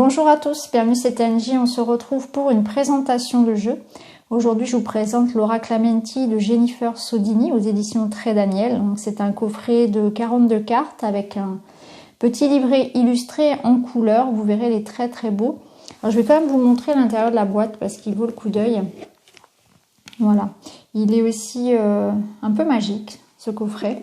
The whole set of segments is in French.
Bonjour à tous, bienvenue c'est Angie, on se retrouve pour une présentation de jeu. Aujourd'hui je vous présente l'Oracle Amenti de Jennifer Sodini aux éditions Très Daniel. C'est un coffret de 42 cartes avec un petit livret illustré en couleur, vous verrez il est très très beau. Alors je vais quand même vous montrer l'intérieur de la boîte parce qu'il vaut le coup d'œil. Voilà, il est aussi un peu magique ce coffret.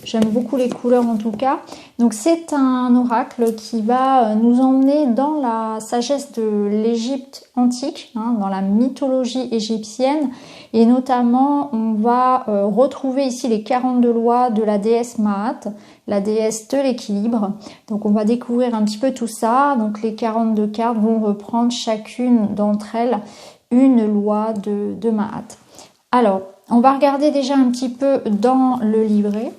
J'aime beaucoup les couleurs en tout cas. Donc c'est un oracle qui va nous emmener dans la sagesse de l'Égypte antique, dans la mythologie égyptienne. Et notamment, on va retrouver ici les 42 lois de la déesse Maat, la déesse de l'équilibre. Donc on va découvrir un petit peu tout ça. Donc les 42 cartes vont reprendre chacune d'entre elles une loi de Maat. Alors, on va regarder déjà un petit peu dans le livret.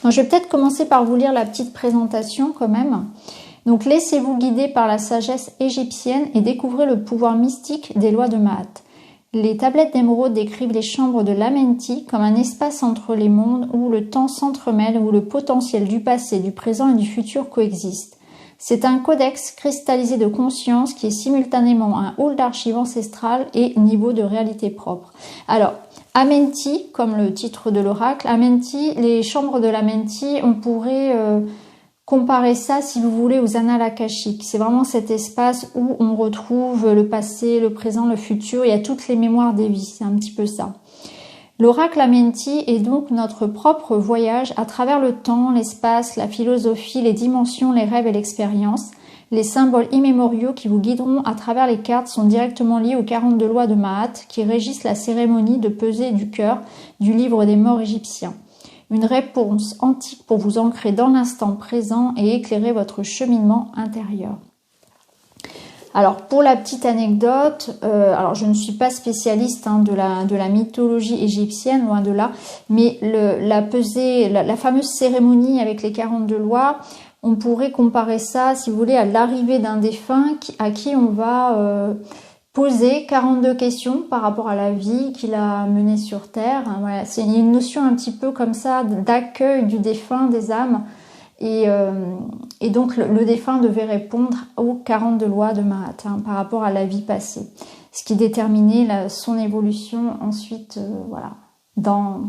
Donc, je vais peut-être commencer par vous lire la petite présentation quand même. Donc, laissez-vous guider par la sagesse égyptienne et découvrez le pouvoir mystique des lois de Maat. Les tablettes d'émeraude décrivent les chambres de l'Amenti comme un espace entre les mondes où le temps s'entremêle, où le potentiel du passé, du présent et du futur coexistent. C'est un codex cristallisé de conscience qui est simultanément un hall d'archives ancestrales et niveau de réalité propre. Alors, Amenti, comme le titre de l'oracle, Amenti, les chambres de l'Amenti, on pourrait comparer ça, si vous voulez, aux annales akashiques. C'est vraiment cet espace où on retrouve le passé, le présent, le futur. Il y a toutes les mémoires des vies, c'est un petit peu ça. L'oracle Amenti est donc notre propre voyage à travers le temps, l'espace, la philosophie, les dimensions, les rêves et l'expérience. Les symboles immémoriaux qui vous guideront à travers les cartes sont directement liés aux 42 lois de Maat qui régissent la cérémonie de pesée du cœur du livre des morts égyptiens. Une réponse antique pour vous ancrer dans l'instant présent et éclairer votre cheminement intérieur. Alors pour la petite anecdote, alors je ne suis pas spécialiste de la mythologie égyptienne, loin de là, mais la fameuse cérémonie avec les 42 lois, on pourrait comparer ça, si vous voulez, à l'arrivée d'un défunt à qui on va poser 42 questions par rapport à la vie qu'il a menée sur Terre. Voilà, c'est une notion un petit peu comme ça d'accueil du défunt, des âmes. Et donc le défunt devait répondre aux 42 lois de Maat par rapport à la vie passée. Ce qui déterminait son évolution ensuite voilà, dans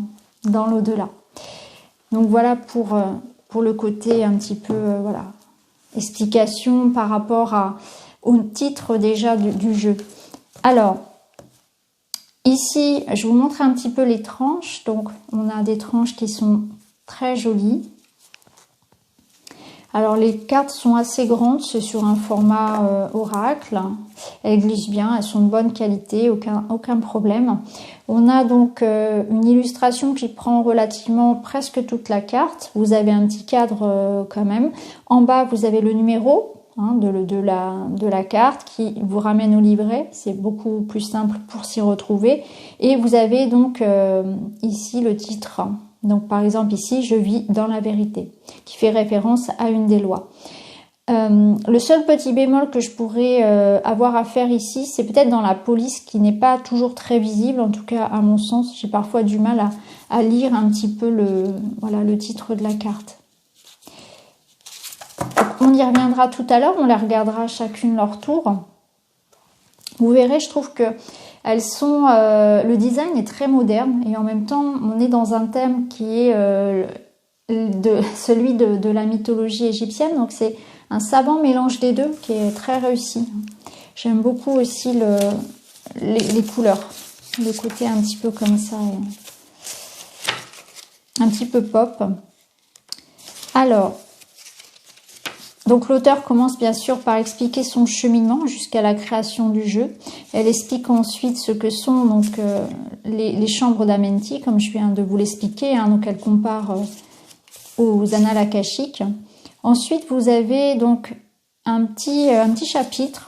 l'au-delà. Donc voilà pour le côté un petit peu, voilà, explication par rapport au titre déjà du jeu. Alors, ici, je vous montre un petit peu les tranches. Donc, on a des tranches qui sont très jolies. Alors, les cartes sont assez grandes, c'est sur un format oracle. Elles glissent bien, elles sont de bonne qualité, aucun problème. On a donc une illustration qui prend relativement presque toute la carte. Vous avez un petit cadre quand même. En bas, vous avez le numéro de la carte qui vous ramène au livret. C'est beaucoup plus simple pour s'y retrouver. Et vous avez donc ici le titre. Donc par exemple ici, je vis dans la vérité, qui fait référence à une des lois. Le seul petit bémol que je pourrais avoir à faire ici, c'est peut-être dans la police qui n'est pas toujours très visible, en tout cas à mon sens, j'ai parfois du mal à lire un petit peu le titre de la carte. On y reviendra tout à l'heure, on les regardera chacune leur tour. Vous verrez, je trouve que elles sont, le design est très moderne et en même temps, on est dans un thème qui est celui de la mythologie égyptienne. Donc c'est un savant mélange des deux qui est très réussi. J'aime beaucoup aussi les couleurs, le côté un petit peu comme ça, un petit peu pop. Alors, donc l'auteur commence bien sûr par expliquer son cheminement jusqu'à la création du jeu. Elle explique ensuite ce que sont donc les chambres d'Amenti, comme je viens de vous l'expliquer, donc elle compare aux annales akashiques. Ensuite, vous avez donc un petit chapitre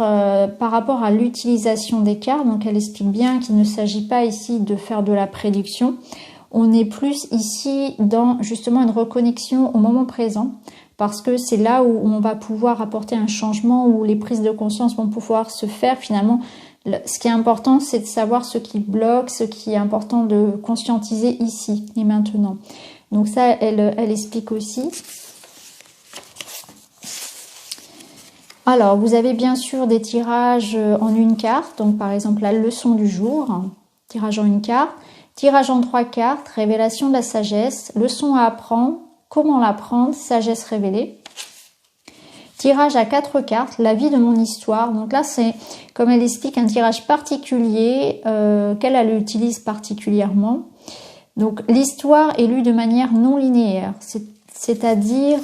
par rapport à l'utilisation des cartes. Donc elle explique bien qu'il ne s'agit pas ici de faire de la prédiction. On est plus ici dans justement une reconnexion au moment présent. Parce que c'est là où on va pouvoir apporter un changement, où les prises de conscience vont pouvoir se faire. Finalement, ce qui est important, c'est de savoir ce qui bloque, ce qui est important de conscientiser ici et maintenant. Donc ça, elle explique aussi. Alors, vous avez bien sûr des tirages en une carte, donc par exemple la leçon du jour, tirage en une carte, tirage en 3 cartes, révélation de la sagesse, leçon à apprendre, comment l'apprendre, sagesse révélée. Tirage à 4 cartes, la vie de mon histoire. Donc là, c'est, comme elle explique, un tirage particulier qu'elle utilise particulièrement. Donc l'histoire est lue de manière non linéaire, c'est-à-dire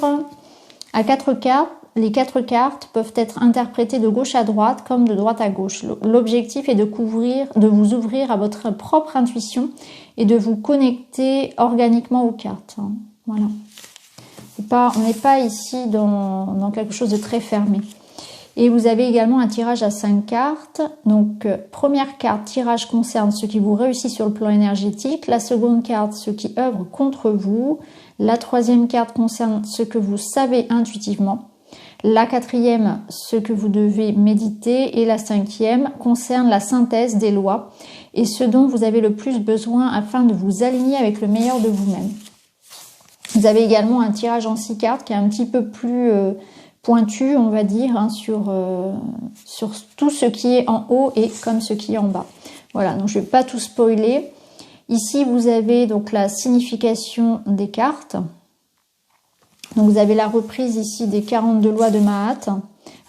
à 4 cartes. Les 4 cartes peuvent être interprétées de gauche à droite comme de droite à gauche. L'objectif est de vous ouvrir à votre propre intuition et de vous connecter organiquement aux cartes. Voilà. On n'est pas ici dans quelque chose de très fermé. Et vous avez également un tirage à 5 cartes. Donc, première carte, tirage concerne ce qui vous réussit sur le plan énergétique. La seconde carte, ce qui œuvre contre vous. La troisième carte concerne ce que vous savez intuitivement. La quatrième, ce que vous devez méditer. Et la cinquième concerne la synthèse des lois et ce dont vous avez le plus besoin afin de vous aligner avec le meilleur de vous-même. Vous avez également un tirage en 6 cartes qui est un petit peu plus pointu, on va dire, hein, sur tout ce qui est en haut et comme ce qui est en bas. Voilà, donc je ne vais pas tout spoiler. Ici, vous avez donc la signification des cartes. Donc vous avez la reprise ici des 42 lois de Mahat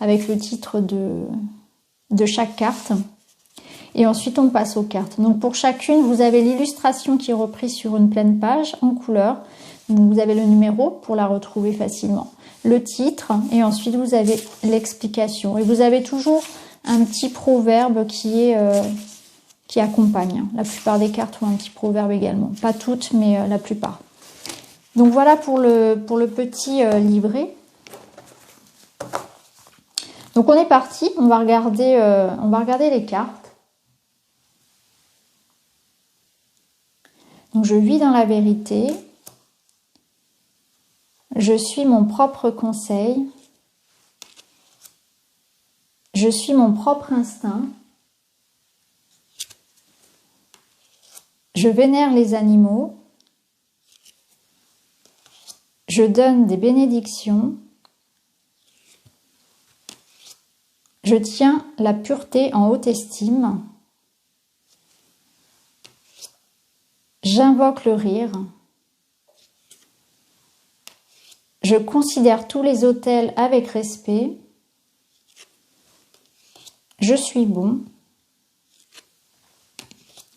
avec le titre de chaque carte. Et ensuite, on passe aux cartes. Donc pour chacune, vous avez l'illustration qui est reprise sur une pleine page en couleur. Donc vous avez le numéro pour la retrouver facilement, le titre et ensuite vous avez l'explication. Et vous avez toujours un petit proverbe qui accompagne. La plupart des cartes ont un petit proverbe également. Pas toutes, mais la plupart. Donc voilà pour le petit livret. Donc on est parti, on va regarder les cartes. Donc je vis dans la vérité. Je suis mon propre conseil. Je suis mon propre instinct. Je vénère les animaux. Je donne des bénédictions. Je tiens la pureté en haute estime. J'invoque le rire. Je considère tous les autels avec respect. Je suis bon.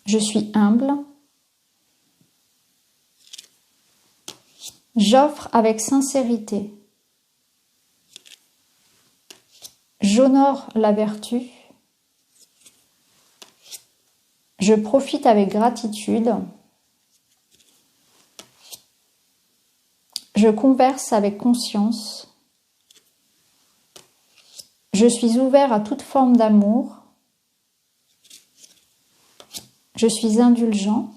Je suis humble. J'offre avec sincérité. J'honore la vertu. Je profite avec gratitude. Je converse avec conscience. Je suis ouvert à toute forme d'amour. Je suis indulgent.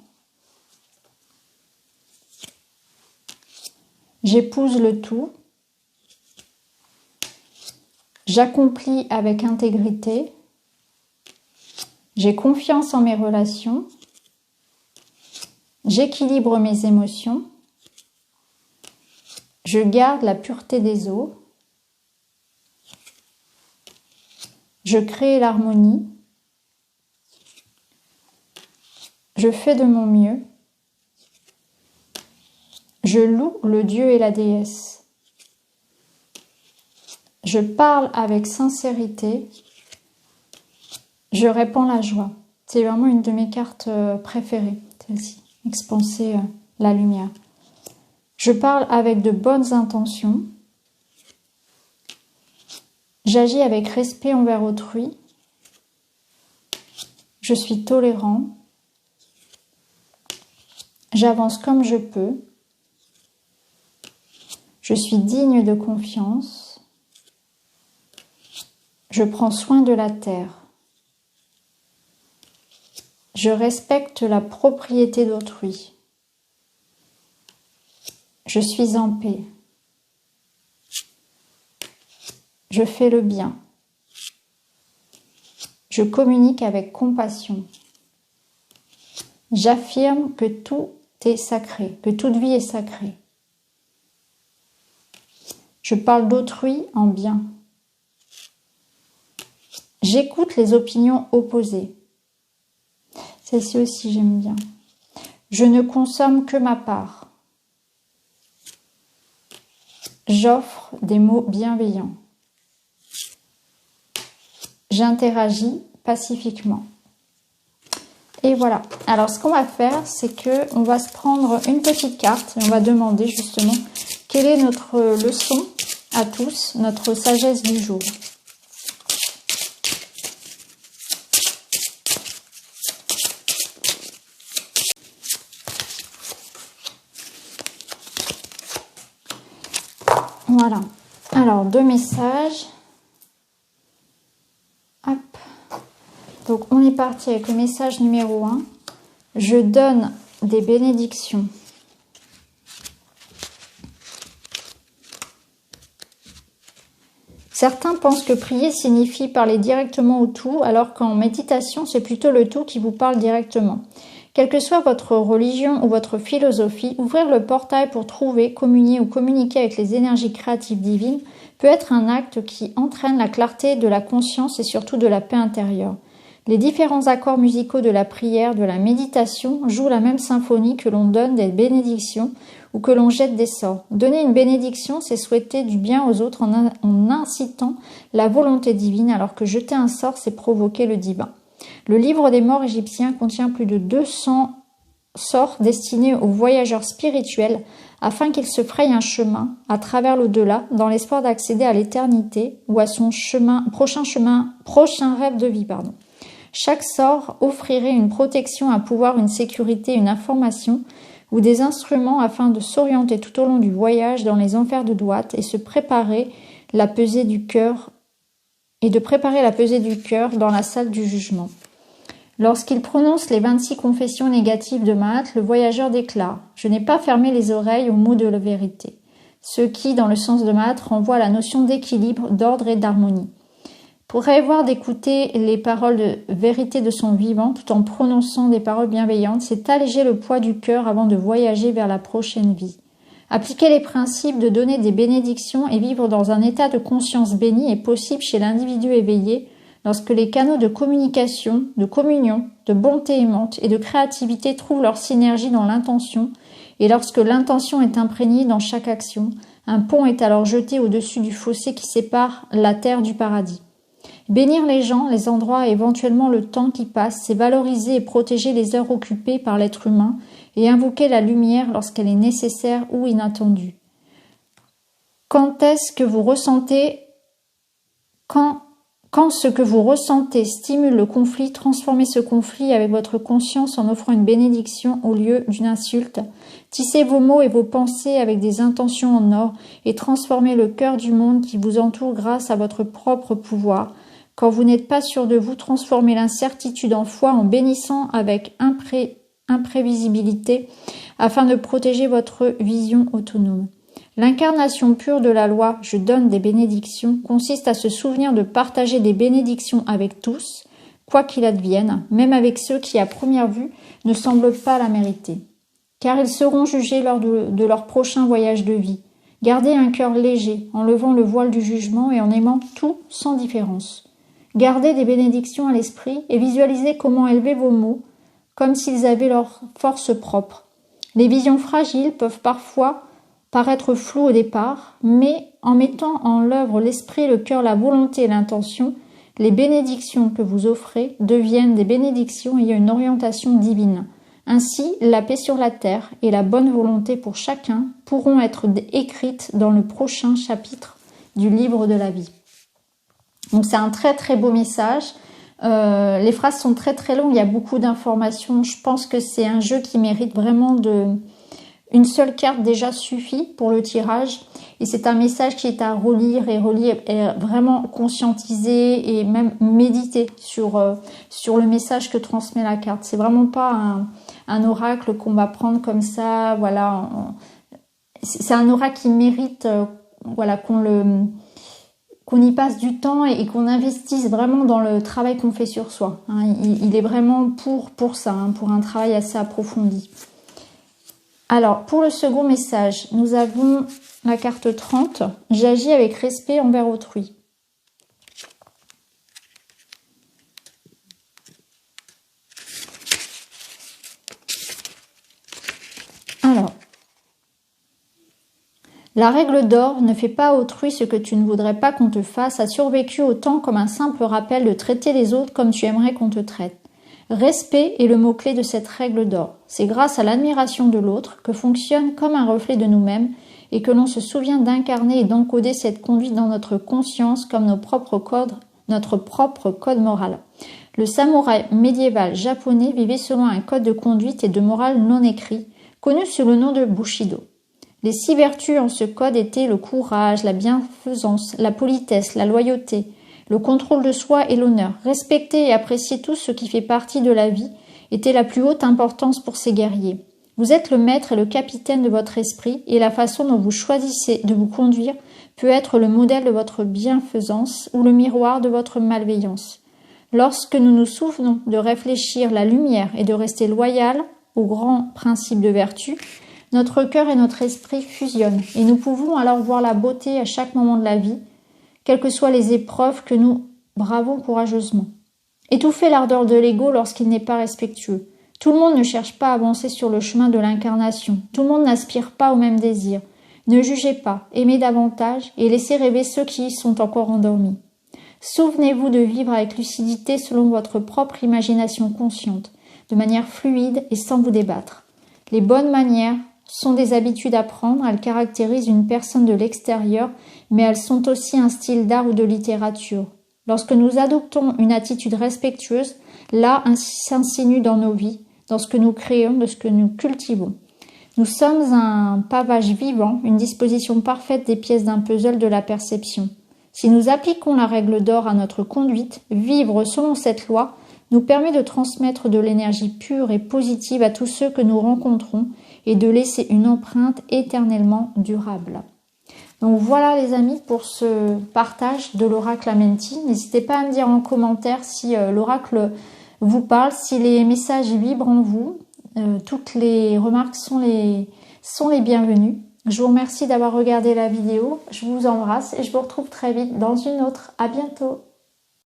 J'épouse le tout. J'accomplis avec intégrité. J'ai confiance en mes relations. J'équilibre mes émotions. Je garde la pureté des eaux. Je crée l'harmonie. Je fais de mon mieux. Je loue le Dieu et la déesse. Je parle avec sincérité. Je répands la joie. C'est vraiment une de mes cartes préférées, celle-ci. Expanser la lumière. Je parle avec de bonnes intentions. J'agis avec respect envers autrui. Je suis tolérant. J'avance comme je peux. Je suis digne de confiance. Je prends soin de la terre. Je respecte la propriété d'autrui. Je suis en paix. Je fais le bien. Je communique avec compassion. J'affirme que tout est sacré, que toute vie est sacrée. Je parle d'autrui en bien. J'écoute les opinions opposées. Celle-ci aussi, j'aime bien. Je ne consomme que ma part. J'offre des mots bienveillants. J'interagis pacifiquement. Et voilà. Alors, ce qu'on va faire, c'est que on va se prendre une petite carte et on va demander justement quelle est notre leçon à tous, notre sagesse du jour. Voilà. Alors, 2 messages. Hop. Donc, on est parti avec le message numéro 1. Je donne des bénédictions. Certains pensent que prier signifie parler directement au tout, alors qu'en méditation, c'est plutôt le tout qui vous parle directement. Quelle que soit votre religion ou votre philosophie, ouvrir le portail pour trouver, communier ou communiquer avec les énergies créatives divines peut être un acte qui entraîne la clarté de la conscience et surtout de la paix intérieure. Les différents accords musicaux de la prière, de la méditation jouent la même symphonie que l'on donne des bénédictions ou que l'on jette des sorts. Donner une bénédiction, c'est souhaiter du bien aux autres en incitant la volonté divine, alors que jeter un sort, c'est provoquer le divin. Le livre des morts égyptien contient plus de 200 sorts destinés aux voyageurs spirituels afin qu'ils se frayent un chemin à travers l'au-delà dans l'espoir d'accéder à l'éternité ou à son prochain rêve de vie. Chaque sort offrirait une protection, un pouvoir, une sécurité, une information ou des instruments afin de s'orienter tout au long du voyage dans les enfers de Douat et se préparer la pesée du cœur dans la salle du jugement. Lorsqu'il prononce les 26 confessions négatives de Mahat, le voyageur déclare « Je n'ai pas fermé les oreilles aux mots de la vérité », ce qui, dans le sens de Mahat, renvoie à la notion d'équilibre, d'ordre et d'harmonie. Prévoir d'écouter les paroles de vérité de son vivant tout en prononçant des paroles bienveillantes, c'est alléger le poids du cœur avant de voyager vers la prochaine vie. Appliquer les principes de donner des bénédictions et vivre dans un état de conscience béni est possible chez l'individu éveillé lorsque les canaux de communication, de communion, de bonté aimante et de créativité trouvent leur synergie dans l'intention et lorsque l'intention est imprégnée dans chaque action, un pont est alors jeté au-dessus du fossé qui sépare la terre du paradis. Bénir les gens, les endroits et éventuellement le temps qui passe, c'est valoriser et protéger les heures occupées par l'être humain et invoquer la lumière lorsqu'elle est nécessaire ou inattendue. Quand ce que vous ressentez stimule le conflit, transformez ce conflit avec votre conscience en offrant une bénédiction au lieu d'une insulte. Tissez vos mots et vos pensées avec des intentions en or et transformez le cœur du monde qui vous entoure grâce à votre propre pouvoir. Quand vous n'êtes pas sûr de vous, transformez l'incertitude en foi en bénissant avec imprévisibilité afin de protéger votre vision autonome. L'incarnation pure de la loi « Je donne des bénédictions » consiste à se souvenir de partager des bénédictions avec tous, quoi qu'il advienne, même avec ceux qui, à première vue, ne semblent pas la mériter. Car ils seront jugés lors de leur prochain voyage de vie. Gardez un cœur léger, en levant le voile du jugement et en aimant tout sans différence. Gardez des bénédictions à l'esprit et visualisez comment élever vos mots, comme s'ils avaient leur force propre. Les visions fragiles peuvent parfois paraître floues au départ, mais en mettant en œuvre l'esprit, le cœur, la volonté et l'intention, les bénédictions que vous offrez deviennent des bénédictions ayant une orientation divine. Ainsi, la paix sur la terre et la bonne volonté pour chacun pourront être écrites dans le prochain chapitre du livre de la vie. Donc c'est un très très beau message. Les phrases sont très très longues, il y a beaucoup d'informations. Je pense que c'est un jeu qui mérite vraiment une seule carte déjà suffit pour le tirage. Et c'est un message qui est à relire et vraiment conscientiser et même méditer sur le message que transmet la carte. C'est vraiment pas un oracle qu'on va prendre comme ça. Voilà, c'est un oracle qui mérite qu'on y passe du temps et qu'on investisse vraiment dans le travail qu'on fait sur soi. Il est vraiment pour ça, pour un travail assez approfondi. Alors, pour le second message, nous avons la carte 30. J'agis avec respect envers autrui. La règle d'or, ne fais pas à autrui ce que tu ne voudrais pas qu'on te fasse, a survécu autant comme un simple rappel de traiter les autres comme tu aimerais qu'on te traite. Respect est le mot-clé de cette règle d'or. C'est grâce à l'admiration de l'autre que fonctionne comme un reflet de nous-mêmes et que l'on se souvient d'incarner et d'encoder cette conduite dans notre conscience comme notre propre code moral. Le samouraï médiéval japonais vivait selon un code de conduite et de morale non écrit, connu sous le nom de Bushido. Les 6 vertus en ce code étaient le courage, la bienfaisance, la politesse, la loyauté, le contrôle de soi et l'honneur. Respecter et apprécier tout ce qui fait partie de la vie était la plus haute importance pour ces guerriers. Vous êtes le maître et le capitaine de votre esprit et la façon dont vous choisissez de vous conduire peut être le modèle de votre bienfaisance ou le miroir de votre malveillance. Lorsque nous nous souvenons de réfléchir la lumière et de rester loyal aux grands principes de vertu, notre cœur et notre esprit fusionnent et nous pouvons alors voir la beauté à chaque moment de la vie, quelles que soient les épreuves que nous bravons courageusement. Étouffer l'ardeur de l'ego lorsqu'il n'est pas respectueux. Tout le monde ne cherche pas à avancer sur le chemin de l'incarnation. Tout le monde n'aspire pas au même désir. Ne jugez pas, aimez davantage et laissez rêver ceux qui y sont encore endormis. Souvenez-vous de vivre avec lucidité selon votre propre imagination consciente, de manière fluide et sans vous débattre. Les bonnes manières sont des habitudes à prendre, elles caractérisent une personne de l'extérieur, mais elles sont aussi un style d'art ou de littérature. Lorsque nous adoptons une attitude respectueuse, l'art s'insinue dans nos vies, dans ce que nous créons, de ce que nous cultivons. Nous sommes un pavage vivant, une disposition parfaite des pièces d'un puzzle de la perception. Si nous appliquons la règle d'or à notre conduite, vivre selon cette loi nous permet de transmettre de l'énergie pure et positive à tous ceux que nous rencontrons et de laisser une empreinte éternellement durable. Donc voilà les amis pour ce partage de l'oracle Amenti. N'hésitez pas à me dire en commentaire si l'oracle vous parle, si les messages vibrent en vous. Toutes les remarques sont les bienvenues. Je vous remercie d'avoir regardé la vidéo. Je vous embrasse et je vous retrouve très vite dans une autre. À bientôt.